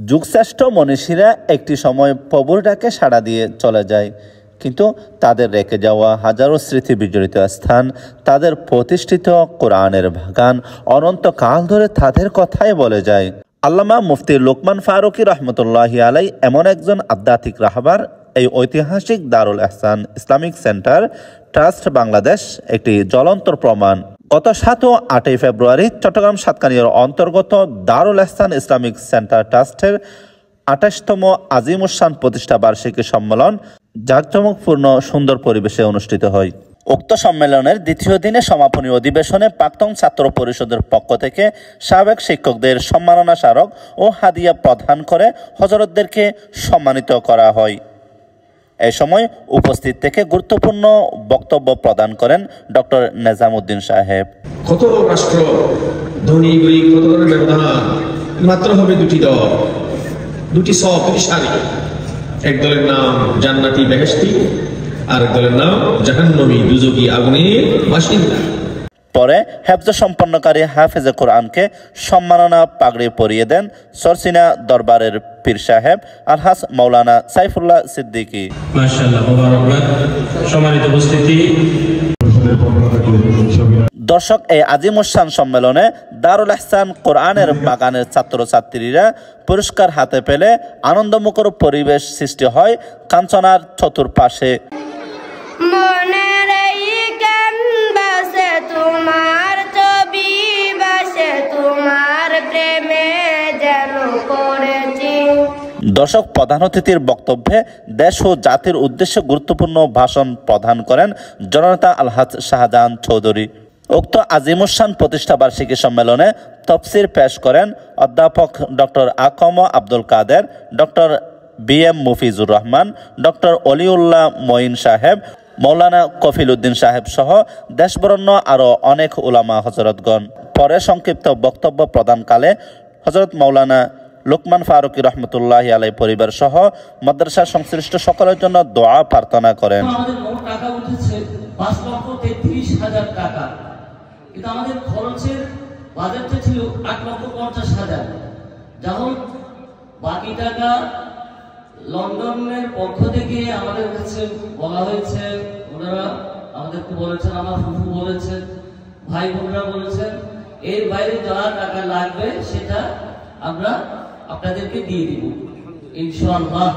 যুগশ্রেষ্ঠ মনীষীরা একটি সময় প্রভুর ডাকে সাড়া দিয়ে চলে যায়, কিন্তু তাদের রেখে যাওয়া হাজারো স্মৃতি বিজড়িত স্থান, তাদের প্রতিষ্ঠিত কোরআনের বাগান অনন্তকাল ধরে তাদের কথাই বলে যায়। আল্লামা মুফতি লোকমান ফারুকী রহমতুল্লাহি আলাই এমন একজন আধ্যাত্মিক রাহবার। এই ঐতিহাসিক দারুল এহসান ইসলামিক সেন্টার ট্রাস্ট বাংলাদেশ একটি জ্বলন্ত প্রমাণ। গত 7 ও 8 ফেব্রুয়ারি চট্টগ্রাম সাতকানিয়ার অন্তর্গত দারুল এহসান ইসলামিক সেন্টার ট্রাস্টের 28তম আজিমুসান প্রতিষ্ঠা বার্ষিকী সম্মেলন জাঁকজমকপূর্ণ সুন্দর পরিবেশে অনুষ্ঠিত হয়। উক্ত সম্মেলনের দ্বিতীয় দিনে সমাপনী অধিবেশনে প্রাক্তন ছাত্র পরিষদের পক্ষ থেকে সাবেক শিক্ষকদের সম্মাননা স্মারক ও হাদিয়া প্রদান করে হযরতদেরকে সম্মানিত করা হয়। এই সময় উপস্থিত থেকে গুরুত্বপূর্ণ বক্তব্য প্রদান করেন ডক্টর নেজামউদ্দিন সাহেব। কত রাষ্ট্র ধনী গরিব কত ধরনের ব্যবধান, মাত্র হবে দুটি দল, দুটি সফ, দুটি সারি। এক দলের নাম জান্নাতি বেহেশতি, আর এক দলের নাম জাহান্নামী দুজকি আগুনের বাসিন্দা। পরে হেফজ সম্পন্নকারী হাফেজে কোরআনকে সম্মাননা পাগড়ি পরিয়ে দেন সরসিনা দরবারের পীর সাহেব আলহাজ মাওলানা সাইফুল্লাহ সিদ্দিকী। মাশাআল্লাহ, মুবারকবাদ। সম্মানিত উপস্থিতি, দর্শক, এই আজিমুসান সম্মেলনে দারুল এহসান কোরআনের বাগানের ছাত্রছাত্রীরা পুরস্কার হাতে পেলে আনন্দমুখর পরিবেশ সৃষ্টি হয় কাঞ্চনার চতুর্পাশে। তোমার ছবি বাসে তোমার প্রেমে যেন করেছি। দর্শক, প্রধান অতিথির বক্তব্যে দেশ ও জাতির উদ্দেশ্যে গুরুত্বপূর্ণ ভাষণ প্রদান করেন জননেতা আলহাজ শাহজাহান চৌধুরী। উক্ত আজিমুসান প্রতিষ্ঠা বার্ষিকী সম্মেলনে তফসির পেশ করেন অধ্যাপক doctor AKM Abdul Kader, doctor BM Mufizur Rahman, doctor Oliullah Moin সাহেব, মৌলানা কফিল উদ্দিন সাহেব সহ দেশবরণ্য আরও অনেক উলামা হজরতগণ। পরে সংক্ষিপ্ত বক্তব্য প্রদানকালে হজরত মৌলানা লোকমান ফারুকী রহমতুল্লাহি আলাই পরিবার সহ মাদ্রাসা সংশ্লিষ্ট সকলের জন্য দোয়া প্রার্থনা করেন। আমাদের মোট টাকা উঠেছে 5,33,000 টাকা, কিন্তু আমাদের খরচের বাজেটটা ছিল 8,50,000। যখন বাকি টাকা লন্ডনের পক্ষ থেকে আমাদের কাছে বলা হয়েছে, ওনারা আমাদেরকে বলেছেন, আমার ফুফু বলেছেন, ভাই বোনরা বলেছেন, এর বাইরে যা টাকা লাগবে সেটা আমরা আপনাদেরকে দিয়ে দিব ইনশাআল্লাহ।